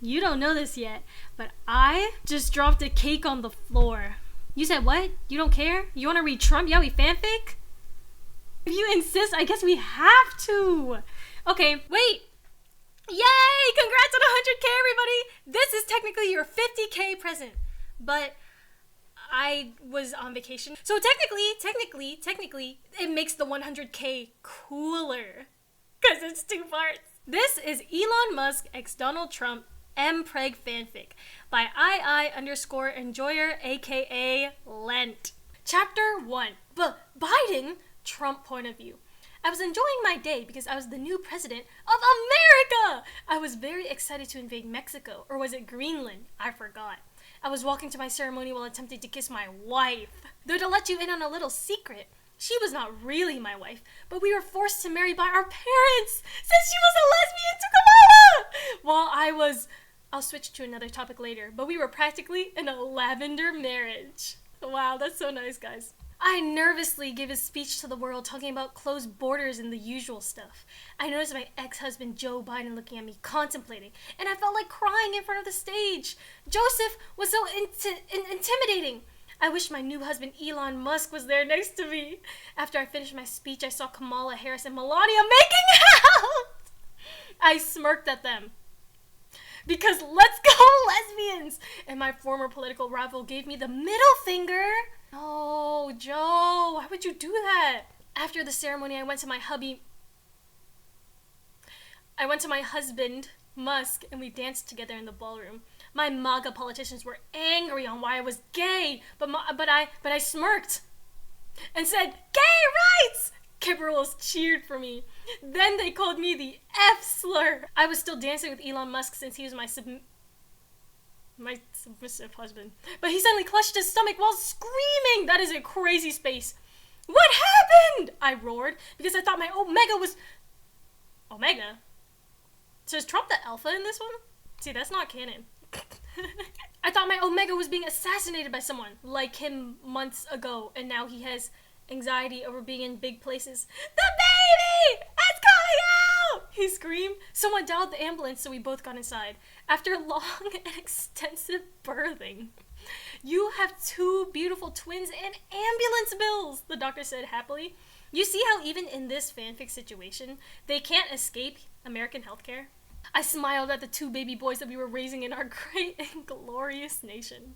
You don't know this yet, but I just dropped a cake on the floor. You said what? You don't care? You want to read Trump Yaoi fanfic? If you insist, I guess we have to. Okay, wait. Yay! Congrats on 100k, everybody! This is technically your 50k present. But I was on vacation. So technically, it makes the 100k cooler. Because it's 2 parts. This is Elon Musk x Donald Trump mpreg fanfic by ii_enjoyer aka Lent. Chapter 1. Biden Trump point of view. I was enjoying my day because I was the new president of America! I was very excited to invade Mexico, or was it Greenland? I forgot. I was walking to my ceremony while attempting to kiss my wife. Though to let you in on a little secret, she was not really my wife, but we were forced to marry by our parents since she was a lesbian to Kamala! While I'll switch to another topic later, but we were practically in a lavender marriage. Wow, that's so nice, guys. I nervously gave a speech to the world talking about closed borders and the usual stuff. I noticed my ex-husband Joe Biden looking at me, contemplating, and I felt like crying in front of the stage. Joseph was so intimidating. I wish my new husband Elon Musk was there next to me. After I finished my speech, I saw Kamala Harris and Melania making out! I smirked at them. Because let's go, lesbians! And my former political rival gave me the middle finger. Oh, Joe, why would you do that? After the ceremony, I went to my husband, Musk, and we danced together in the ballroom. My MAGA politicians were angry on why I was gay, but I smirked and said, "Gay rights!" Liberals cheered for me. Then they called me the F slur. I was still dancing with Elon Musk since he was my submissive husband. But he suddenly clutched his stomach while screaming. That is a crazy space. What happened? I roared because I thought my Omega was... Omega? So is Trump the Alpha in this one? See, that's not canon. I thought my Omega was being assassinated by someone like him months ago, and now he has anxiety over being in big places. The baby! It's coming out! He screamed. Someone dialed the ambulance, so we both got inside. After long and extensive birthing. You have 2 beautiful twins and ambulance bills, the doctor said happily. You see how even in this fanfic situation, they can't escape American healthcare? I smiled at the 2 baby boys that we were raising in our great and glorious nation.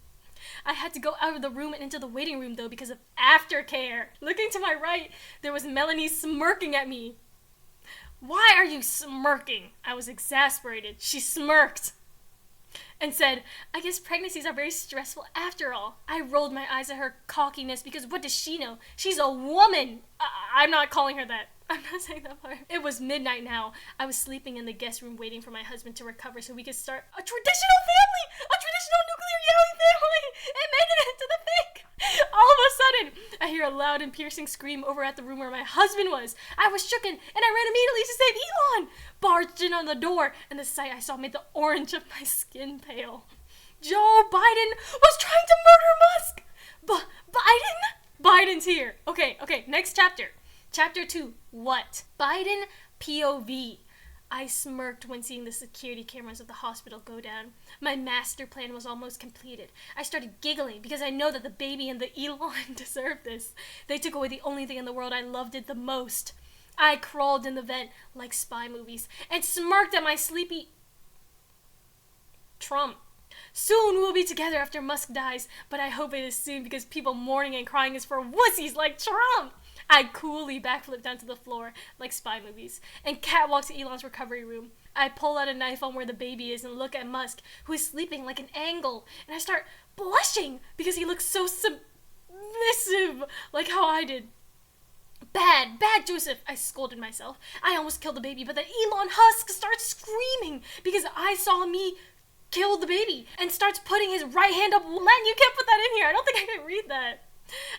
I had to go out of the room and into the waiting room, though, because of aftercare. Looking to my right, there was Melanie smirking at me. Why are you smirking? I was exasperated. She smirked and said, I guess pregnancies are very stressful after all. I rolled my eyes at her cockiness because what does she know? She's a woman. I'm not calling her that. I'm not saying that part. It was midnight now. I was sleeping in the guest room waiting for my husband to recover so we could start a traditional family! A traditional nuclear Yaoi family! And make it into the fic! All of a sudden, I hear a loud and piercing scream over at the room where my husband was. I was shooken, and I ran immediately to save Elon! Barged in on the door, and the sight I saw made the orange of my skin pale. Joe Biden was trying to murder Musk! Biden? Biden's here. Okay, next chapter. Chapter 2, what? Biden POV. I smirked when seeing the security cameras of the hospital go down. My master plan was almost completed. I started giggling because I know that the baby and the Elon deserve this. They took away the only thing in the world I loved it the most. I crawled in the vent like spy movies and smirked at my sleepy Trump. Soon we'll be together after Musk dies, but I hope it is soon because people mourning and crying is for wussies like Trump. I coolly backflipped onto the floor like spy movies and catwalked to Elon's recovery room. I pull out a knife on where the baby is and look at Musk, who is sleeping like an angle, and I start blushing because he looks so submissive like how I did. Bad, Joseph, I scolded myself. I almost killed the baby, but then Elon Husk starts screaming because I saw me kill the baby and starts putting his right hand up. Len, you can't put that in here. I don't think I can read that.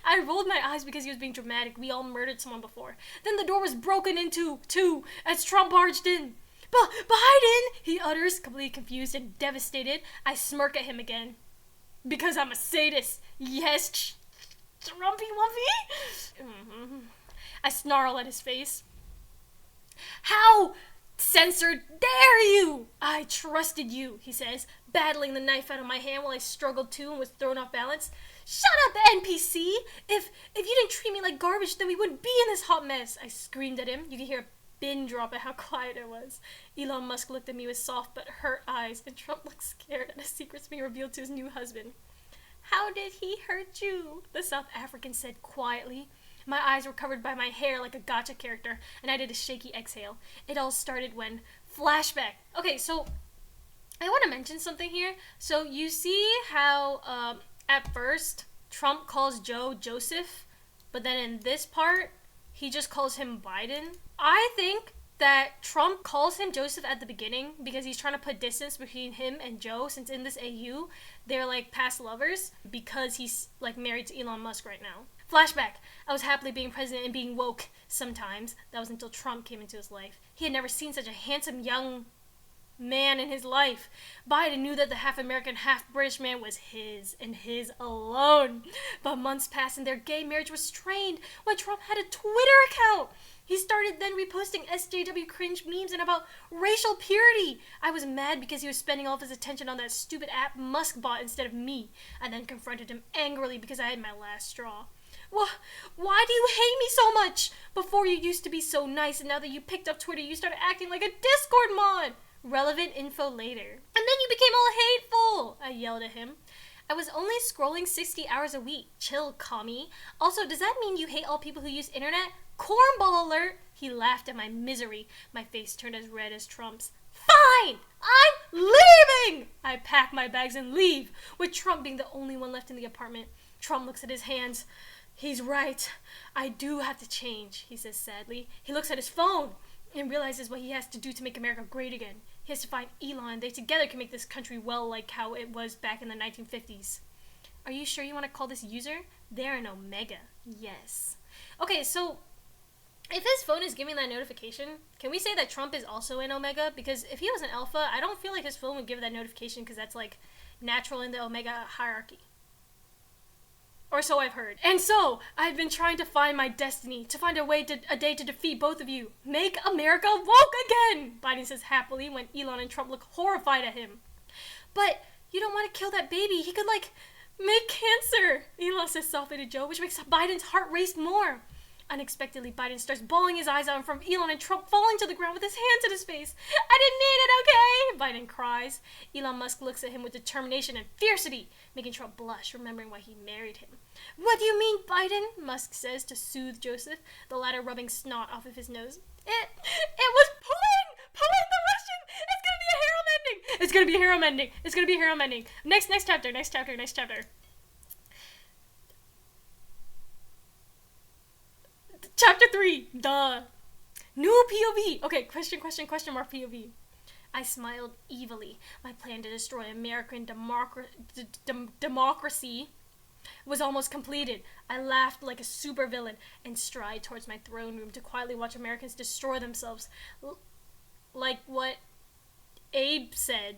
I rolled my eyes because he was being dramatic. We all murdered someone before. Then the door was broken into two as Trump barged in. Biden, he utters, completely confused and devastated. I smirk at him again. Because I'm a sadist. Yes, Trumpy Wumpy. I snarl at his face. How Censor, dare you! I trusted you, he says, battling the knife out of my hand while I struggled too and was thrown off balance. Shut up, NPC! If you didn't treat me like garbage, then we wouldn't be in this hot mess, I screamed at him. You could hear a pin drop at how quiet it was. Elon Musk looked at me with soft but hurt eyes, and Trump looked scared at the secrets being revealed to his new husband. How did he hurt you? The South African said quietly. My eyes were covered by my hair like a gotcha character, and I did a shaky exhale. It all started when... Flashback. Okay, so I want to mention something here. So you see how at first Trump calls Joe Joseph, but then in this part, he just calls him Biden. I think that Trump calls him Joseph at the beginning because he's trying to put distance between him and Joe, since in this AU, they're like past lovers because he's like married to Elon Musk right now. Flashback. I was happily being president and being woke sometimes. That was until Trump came into his life. He had never seen such a handsome young man in his life. Biden knew that the half-American, half-British man was his and his alone. But months passed and their gay marriage was strained when Trump had a Twitter account. He started then reposting SJW cringe memes and about racial purity. I was mad because he was spending all of his attention on that stupid app Musk bought instead of me. I then confronted him angrily because I had my last straw. Well, why do you hate me so much? Before you used to be so nice, and now that you picked up Twitter, you started acting like a Discord mod. Relevant info later. And then you became all hateful, I yelled at him. I was only scrolling 60 hours a week. Chill, commie. Also, does that mean you hate all people who use internet? Cornball alert! He laughed at my misery. My face turned as red as Trump's. Fine! I'm leaving! I pack my bags and leave, with Trump being the only one left in the apartment. Trump looks at his hands. He's right. I do have to change, he says sadly. He looks at his phone and realizes what he has to do to make America great again. He has to find Elon. They together can make this country well like how it was back in the 1950s. Are you sure you want to call this user? They're an Omega. Yes. Okay, so if his phone is giving that notification, can we say that Trump is also an Omega? Because if he was an Alpha, I don't feel like his phone would give that notification because that's like natural in the Omega hierarchy. Or so I've heard. And so, I've been trying to find my destiny, to find a day to defeat both of you. Make America woke again, Biden says happily when Elon and Trump look horrified at him. But you don't want to kill that baby. He could, make cancer, Elon says softly to Joe, which makes Biden's heart race more. Unexpectedly, Biden starts bawling his eyes out in front of Elon and Trump falling to the ground with his hands in his face. I didn't mean it, okay? Biden cries. Elon Musk looks at him with determination and fiercity, making Trump blush, remembering why he married him. What do you mean, Biden? Musk says to soothe Joseph, the latter rubbing snot off of his nose. It was Putin! Putin the Russian! It's gonna be a harem ending! It's gonna be a harem ending! Next chapter. Chapter 3, duh. New POV. Okay, question mark POV. I smiled evilly. My plan to destroy American democracy was almost completed. I laughed like a supervillain and stride towards my throne room to quietly watch Americans destroy themselves. Like what Abe said.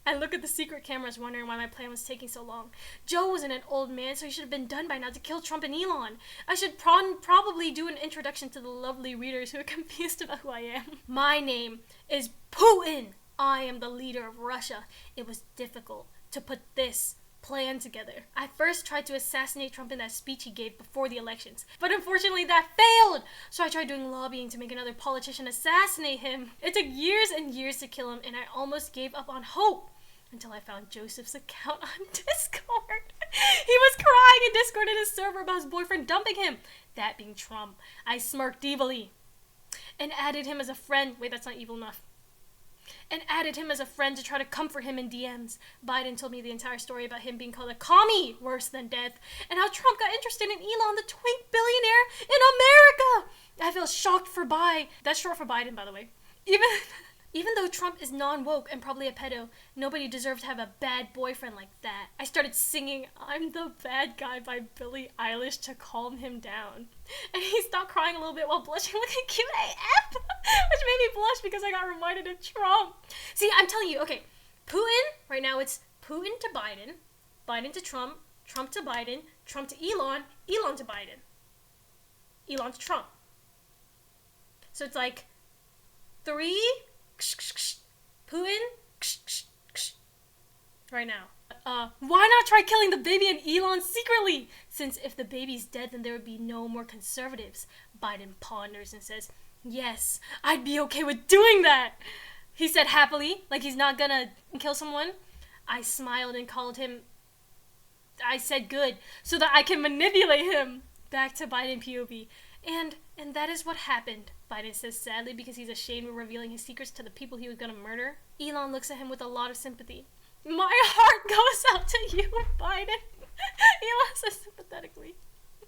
I look at the secret cameras wondering why my plan was taking so long. Joe wasn't an old man, so he should have been done by now to kill Trump and Elon. I should probably do an introduction to the lovely readers who are confused about who I am. My name is Putin. I am the leader of Russia. It was difficult to put this plan together. I first tried to assassinate Trump in that speech he gave before the elections, but unfortunately that failed. So I tried doing lobbying to make another politician assassinate him. It took years and years to kill him, and I almost gave up on hope until I found Joseph's account on Discord. He was crying in Discord in his server about his boyfriend dumping him, that being Trump. I smirked evilly and added him as a friend. Wait, that's not evil enough. And added him as a friend to try to comfort him in DMs. Biden told me the entire story about him being called a commie, worse than death, and how Trump got interested in Elon, the twink billionaire in America. I feel shocked for That's short for Biden, by the way. Even though Trump is non-woke and probably a pedo, nobody deserves to have a bad boyfriend like that. I started singing I'm the Bad Guy by Billie Eilish to calm him down. And he stopped crying a little bit while blushing like a cute AF, which made me blush because I got reminded of Trump. See, I'm telling you, okay, Putin, right now it's Putin to Biden, Biden to Trump, Trump to Biden, Trump to Elon, Elon to Biden, Elon to Trump. So it's like 3, Putin, right now. Why not try killing the baby and Elon secretly? Since if the baby's dead, then there would be no more conservatives. Biden ponders and says, yes, I'd be okay with doing that. He said happily, like he's not gonna kill someone. I smiled and called him, I said good, so that I can manipulate him. Back to Biden POV. And that is what happened, Biden says sadly because he's ashamed of revealing his secrets to the people he was gonna murder. Elon looks at him with a lot of sympathy. My heart goes out to you, Biden. Elon says sympathetically.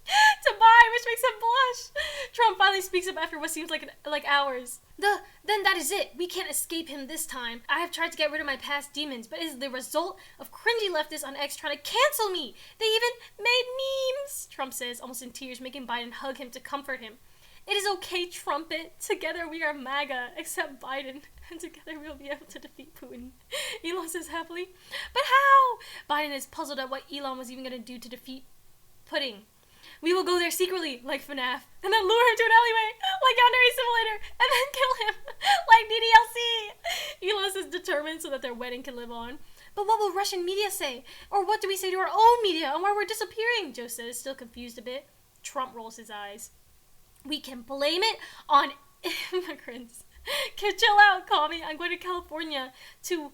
To Biden, which makes him blush. Trump finally speaks up after what seems like hours. Then that is it. We can't escape him this time. I have tried to get rid of my past demons, but it is the result of cringy leftists on X trying to cancel me. They even made memes, Trump says, almost in tears, making Biden hug him to comfort him. It is okay, Trumpet. Together we are MAGA, except Biden. And together we'll be able to defeat Putin. Elon says happily. But how? Biden is puzzled at what Elon was even going to do to defeat Pudding. We will go there secretly, like FNAF, and then lure him to an alleyway, like Yandere Simulator, and then kill him, like DDLC. Elon is determined so that their wedding can live on. But what will Russian media say? Or what do we say to our own media on why we're disappearing? Joe says, still confused a bit. Trump rolls his eyes. We can blame it on immigrants. Kid, chill out, call me. I'm going to California to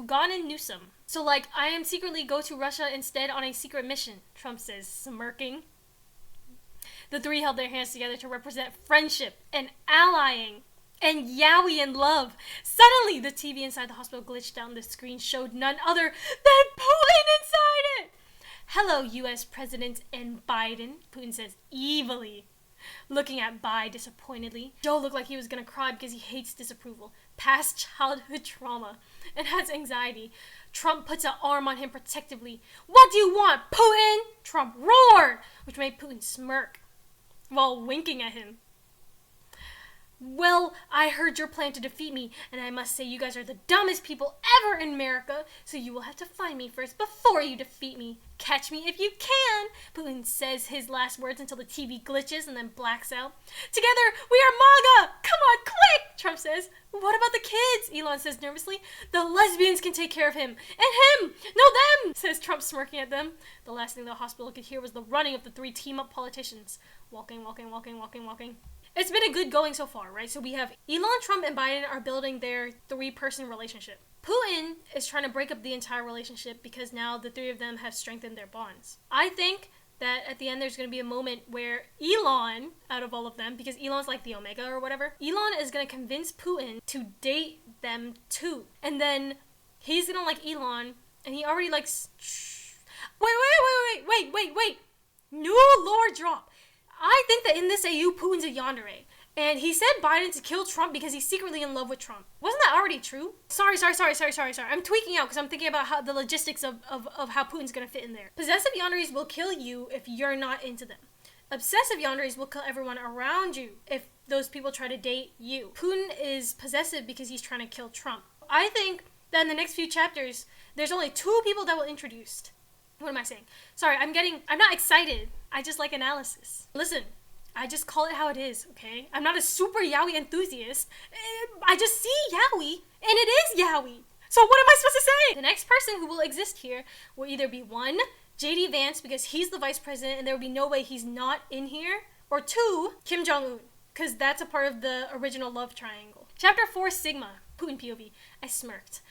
Gavin Newsom. So, like, I am secretly go to Russia instead on a secret mission, Trump says, smirking. The three held their hands together to represent friendship and allying and Yaoi and love. Suddenly, the TV inside the hospital glitched out and the screen showed none other than Putin inside it. Hello, U.S. President and Biden, Putin says evilly, looking at Bai disappointedly. Joe looked like he was gonna cry because he hates disapproval, past childhood trauma, and has anxiety. Trump puts an arm on him protectively. What do you want, Putin? Trump roared, which made Putin smirk while winking at him. Well, I heard your plan to defeat me, and I must say you guys are the dumbest people ever in America, so you will have to find me first before you defeat me. Catch me if you can, Putin says his last words until the TV glitches and then blacks out. Together, we are MAGA! Come on, quick! Trump says. What about the kids? Elon says nervously. The lesbians can take care of him. And him! No, them! Says Trump, smirking at them. The last thing the hospital could hear was the running of the three team-up politicians. Walking. It's been a good going so far, right? So we have Elon, Trump, and Biden are building their three-person relationship. Putin is trying to break up the entire relationship because now the three of them have strengthened their bonds. I think that at the end there's going to be a moment where Elon, out of all of them, because Elon's like the Omega or whatever, Elon is going to convince Putin to date them too. And then he's going to like Elon, and he already likes... Wait. New lore drop. I think that in this AU, Putin's a yandere. And he said Biden to kill Trump because he's secretly in love with Trump. Wasn't that already true? Sorry. I'm tweaking out because I'm thinking about how the logistics of how Putin's going to fit in there. Possessive yanderes will kill you if you're not into them. Obsessive yanderes will kill everyone around you if those people try to date you. Putin is possessive because he's trying to kill Trump. I think that in the next few chapters, there's only 2 people that will introduce. What am I saying? Sorry, I'm not excited. I just like analysis. Listen, I just call it how it is, okay? I'm not a super Yaoi enthusiast. I just see Yaoi, and it is Yaoi. So what am I supposed to say? The next person who will exist here will either be 1, J.D. Vance, because he's the vice president, and there will be no way he's not in here, or 2, Kim Jong-un, because that's a part of the original love triangle. Chapter 4, Sigma, Putin POV. I smirked.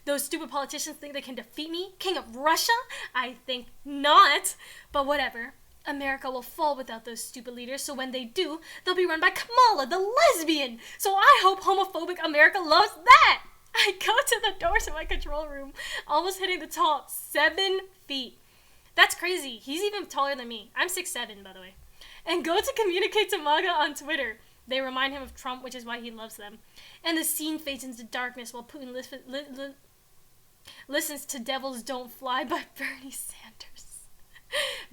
Those stupid politicians think they can defeat me? King of Russia? I think not. But whatever. America will fall without those stupid leaders, so when they do, they'll be run by Kamala, the lesbian. So I hope homophobic America loves that. I go to the doors of my control room, almost hitting the top, 7 feet. That's crazy. He's even taller than me. I'm 6'7", by the way. And go to communicate to MAGA on Twitter. They remind him of Trump, which is why he loves them. And the scene fades into darkness while Putin listens to Devils Don't Fly by Bernie Sanders.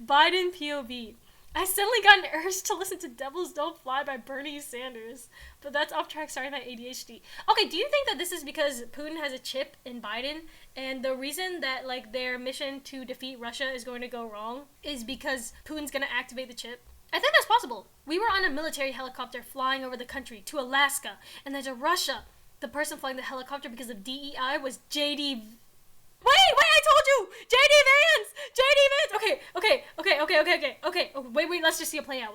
Biden POV. I suddenly got an urge to listen to Devils Don't Fly by Bernie Sanders. But that's off track, sorry, my ADHD. Okay, do you think that this is because Putin has a chip in Biden? And the reason that, like, their mission to defeat Russia is going to go wrong is because Putin's going to activate the chip? I think that's possible. We were on a military helicopter flying over the country to Alaska and then to Russia. The person flying the helicopter because of DEI was JD. Wait, I told you! JD Vance! JD Vance! Okay. Oh, wait, let's just see it play out.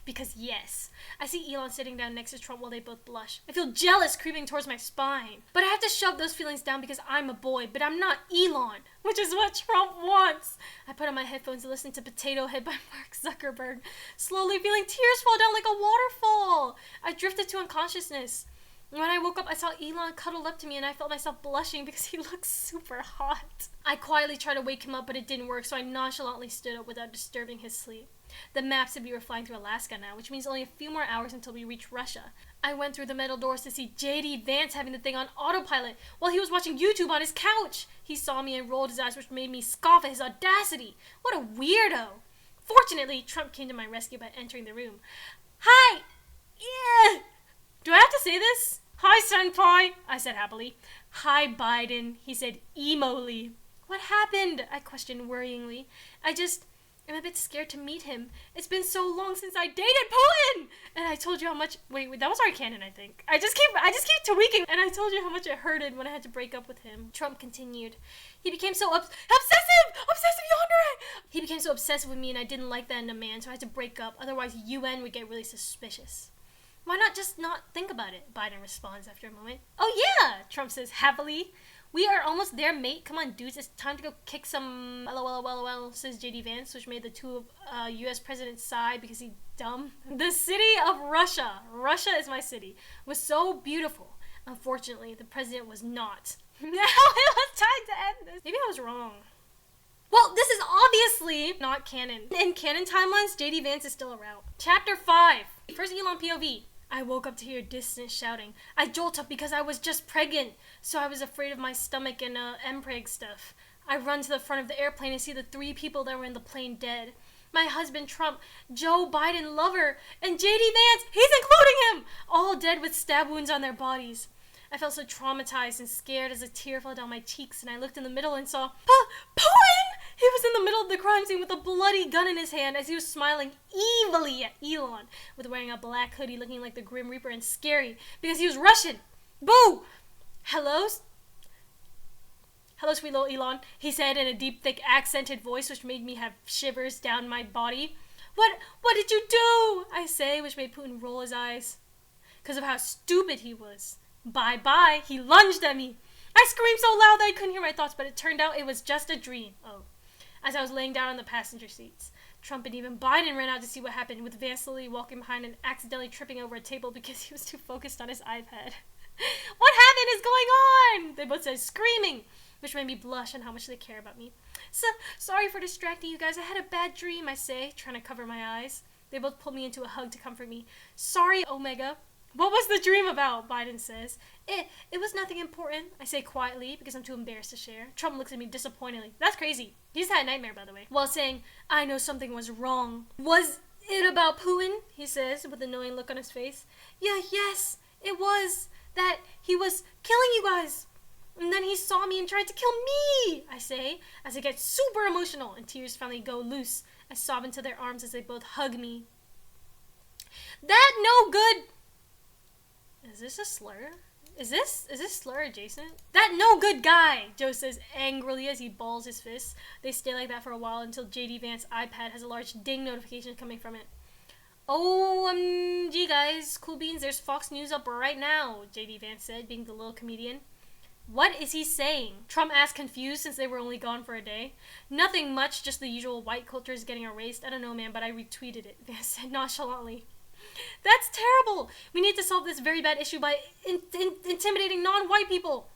Because yes, I see Elon sitting down next to Trump while they both blush. I feel jealous creeping towards my spine. But I have to shove those feelings down because I'm a boy, but I'm not Elon, which is what Trump wants. I put on my headphones and listen to Potato Head by Mark Zuckerberg, slowly feeling tears fall down like a waterfall. I drifted to unconsciousness. When I woke up, I saw Elon cuddled up to me and I felt myself blushing because he looked super hot. I quietly tried to wake him up, but it didn't work, so I nonchalantly stood up without disturbing his sleep. The map said we were flying through Alaska now, which means only a few more hours until we reach Russia. I went through the metal doors to see JD Vance having the thing on autopilot while he was watching YouTube on his couch. He saw me and rolled his eyes, which made me scoff at his audacity. What a weirdo. Fortunately, Trump came to my rescue by entering the room. Hi! Yeah! Do I have to say this? Hi, Senpai, I said happily. Hi, Biden, he said emo-ly. What happened? I questioned worryingly. I'm a bit scared to meet him. It's been so long since I dated Putin! And I told you how much... Wait, that was our canon, I think. I just keep tweaking. And I told you how much it hurted when I had to break up with him. Trump continued. He became so obsessive yonder! He became so obsessive with me and I didn't like that in a man, so I had to break up. Otherwise, UN would get really suspicious. Why not just not think about it? Biden responds after a moment. Oh yeah, Trump says happily. We are almost there, mate. Come on, dudes. It's time to go kick some LOL, says JD Vance, which made the two U.S. presidents sigh because he's dumb. The city of Russia is my city, was so beautiful. Unfortunately, the president was not. Now it was time to end this. Maybe I was wrong. Well, this is obviously not canon. In canon timelines, JD Vance is still around. Chapter 5. First Elon POV. I woke up to hear distant shouting. I jolt up because I was just pregnant, so I was afraid of my stomach and MPreg stuff. I run to the front of the airplane and see the 3 people that were in the plane dead. My husband Trump, Joe Biden lover, and JD Vance, he's including him, all dead with stab wounds on their bodies. I felt so traumatized and scared as a tear fell down my cheeks, and I looked in the middle and saw Putin! He was in the middle of the crime scene with a bloody gun in his hand as he was smiling evilly at Elon, with wearing a black hoodie looking like the Grim Reaper and scary because he was Russian. Boo! Hello, sweet little Elon, he said in a deep, thick, accented voice which made me have shivers down my body. What did you do? I say, which made Putin roll his eyes because of how stupid he was. Bye-bye, he lunged at me. I screamed so loud that I couldn't hear my thoughts, but it turned out it was just a dream. Oh. As I was laying down on the passenger seats, Trump and even Biden ran out to see what happened, with Vance slowly walking behind and accidentally tripping over a table because he was too focused on his iPad. What happened is going on? They both said screaming, which made me blush on how much they care about me. So, sorry for distracting you guys. I had a bad dream, I say, trying to cover my eyes. They both pulled me into a hug to comfort me. Sorry, Omega. What was the dream about? Biden says. It was nothing important, I say quietly because I'm too embarrassed to share. Trump looks at me disappointingly. That's crazy. He just had a nightmare, by the way. While saying, I know something was wrong. Was it about Putin? He says with a knowing look on his face. Yes, it was. That he was killing you guys. And then he saw me and tried to kill me, I say, as I get super emotional and tears finally go loose. I sob into their arms as they both hug me. That no good... Is this a slur? Is this slur adjacent? That no good guy, Joe says angrily as he balls his fists. They stay like that for a while until JD Vance's iPad has a large ding notification coming from it. OMG guys, cool beans, there's Fox News up right now, JD Vance said, being the little comedian. What is he saying? Trump asked, confused since they were only gone for a day. Nothing much, just the usual white culture is getting erased. I don't know, man, but I retweeted it, Vance said nonchalantly. That's terrible. We need to solve this very bad issue by intimidating non-white people.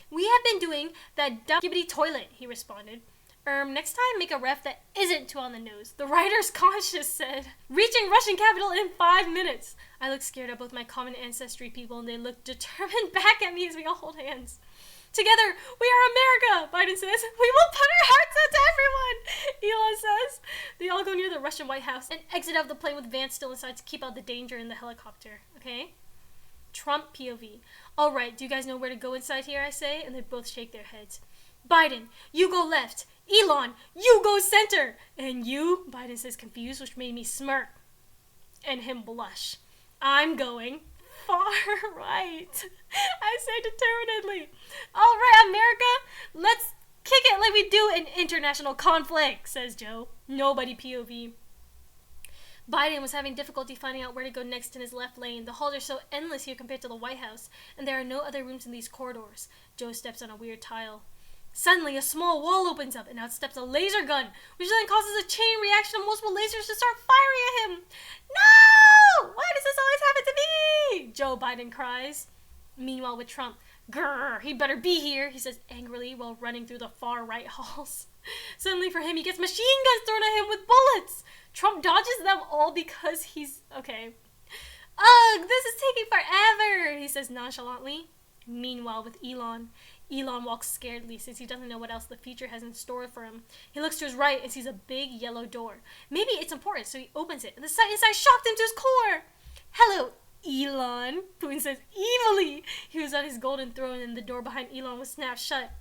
We have been doing that dumb gibbity toilet, he responded. Next time make a ref that isn't too on the nose. The writer's conscience said. Reaching Russian capital in 5 minutes. I looked scared at both my common ancestry people and they looked determined back at me as we all hold hands. Together, we are America, Biden says. We will put our hearts out to everyone, Elon says. They all go near the Russian White House and exit out of the plane with Vance still inside to keep out the danger in the helicopter, okay? Trump POV. All right, do you guys know where to go inside here, I say? And they both shake their heads. Biden, you go left. Elon, you go center. And you, Biden says confused, which made me smirk and him blush. I'm going far right. I say determinedly. All right, America, let's kick it like we do in international conflict, says Joe. Nobody POV. Biden was having difficulty finding out where to go next in his left lane. The halls are so endless here compared to the White House, and there are no other rooms in these corridors. Joe steps on a weird tile. Suddenly, a small wall opens up, and out steps a laser gun, which then causes a chain reaction of multiple lasers to start firing at him. No! Why does this always happen to me? Joe Biden cries. Meanwhile, with Trump, grrr, he better be here, he says angrily while running through the far right halls. Suddenly, for him, he gets machine guns thrown at him with bullets. Trump dodges them all because he's... okay. Ugh, this is taking forever, he says nonchalantly. Meanwhile, with Elon walks scaredly since he doesn't know what else the future has in store for him. He looks to his right and sees a big yellow door. Maybe it's important, so he opens it, and the sight inside shocked him to his core. Hello, Elon, Putin says evilly. He was on his golden throne, and the door behind Elon was snapped shut.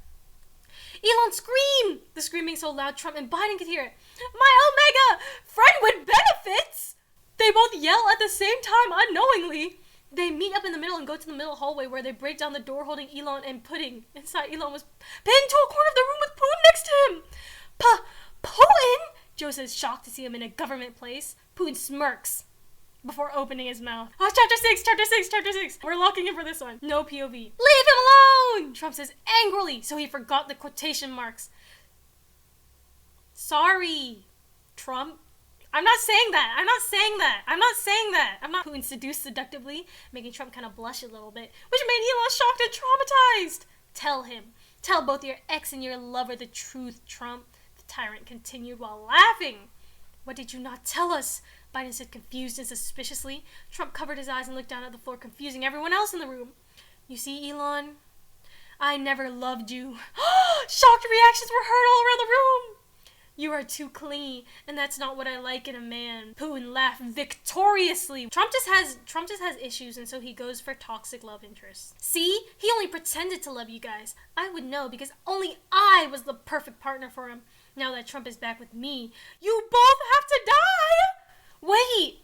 Elon screamed! The screaming so loud Trump and Biden could hear it. My Omega! Friend with benefits! They both yell at the same time unknowingly. They meet up in the middle and go to the middle hallway where they break down the door holding Elon and Pudding. Inside, Elon was pinned to a corner of the room with Putin next to him. Putin? Joe says, shocked to see him in a government place. Putin smirks before opening his mouth. Oh, chapter 6. We're locking in for this one. No POV. Leave him alone! Trump says angrily, so he forgot the quotation marks. Sorry, Trump. I'm not saying that. Putin seduced seductively, making Trump kind of blush a little bit, which made Elon shocked and traumatized. Tell him. Tell both your ex and your lover the truth, Trump. The tyrant continued while laughing. What did you not tell us? Biden said confused and suspiciously. Trump covered his eyes and looked down at the floor, confusing everyone else in the room. You see, Elon? I never loved you. Shocked reactions were heard all around the room. You are too clingy, and that's not what I like in a man. Putin laughed victoriously. Trump just has issues, and so he goes for toxic love interests. See? He only pretended to love you guys. I would know because only I was the perfect partner for him. Now that Trump is back with me, you both have to die! Wait!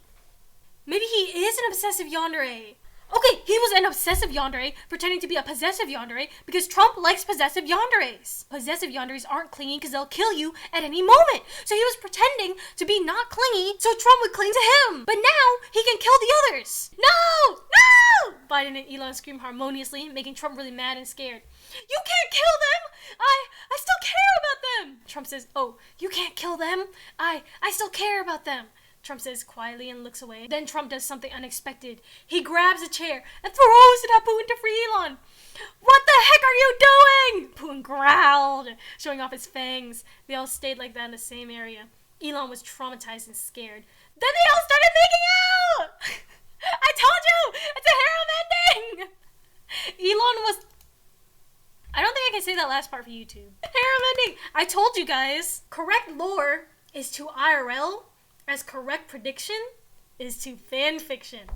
Maybe he is an obsessive yandere. Okay, he was an obsessive yandere pretending to be a possessive yandere because Trump likes possessive yanderes. Possessive yanderes aren't clingy because they'll kill you at any moment. So he was pretending to be not clingy so Trump would cling to him. But now he can kill the others. No! No! Biden and Elon scream harmoniously, making Trump really mad and scared. You can't kill them! I still care about them! Trump says, oh, you can't kill them? I still care about them. Trump says quietly and looks away. Then Trump does something unexpected. He grabs a chair and throws it at Putin to free Elon. What the heck are you doing? Putin growled, showing off his fangs. They all stayed like that in the same area. Elon was traumatized and scared. Then they all started making out! I told you! It's a harem ending! Elon was... I don't think I can say that last part for YouTube. Harem ending! I told you guys. Correct lore is to IRL as correct prediction is to fanfiction.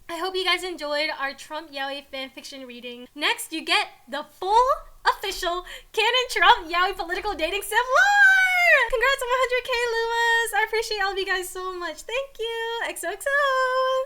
I hope you guys enjoyed our Trump Yaoi fanfiction reading. Next, you get the full, official, canon Trump Yaoi political dating sim lore! Congrats on 100k Lumas! I appreciate all of you guys so much. Thank you! XOXO!